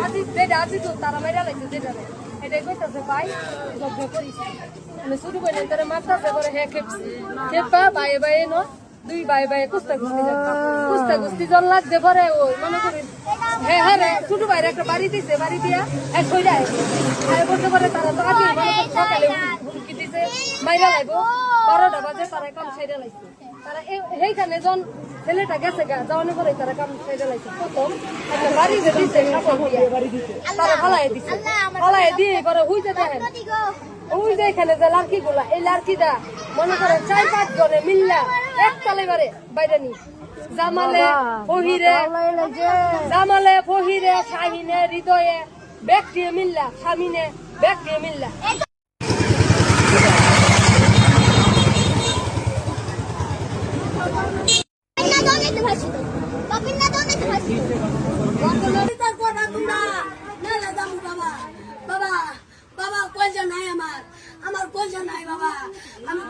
আজি বেডা আজি তো তারা মেরা লাইছে যেটা এটা কইতাছে ভাই জব্দ করিস মানে শুরু করে তারে মারতাছে করে হে খেপা ভাই ভাই ন দুই ভাই ভাই কুস্তা কুস্তি জন লাগছে পরে ওই মনে করি হ্যাঁ হ্যাঁ রে ছোট ভাইয়ের একটা বাড়ি দিছে বাড়ি দিয়া এক কই যায় আর বলতে পারে তারা তো আগে মনে করি সকালে হুমকি দিছে মাইরা লাইবো 12টা বাজে তারা কাম সাইডা লাইছে তারা এইখানে জন ছেলেটা গেছে গা যাওয়ানো করে তারা কাম সাইডা লাইছে প্রথম একটা বাড়ি যে দিছে তারা ফালাই দিয়ে পরে হুইতে দেখেন ওই যে এখানে যে লাড়কি গুলা এই লাড়কিটা মনে করে 4-5 জনে মিল্লা এক তালে বারে বাইরে নি জামালে ফহিরে শাহিনে হৃদয়ে ব্যক্তি মিল্লা স্বামীনে ব্যক্তি মিল্লা বাবা পয়সা নাই আমার পয়সা নাই বাবা আমি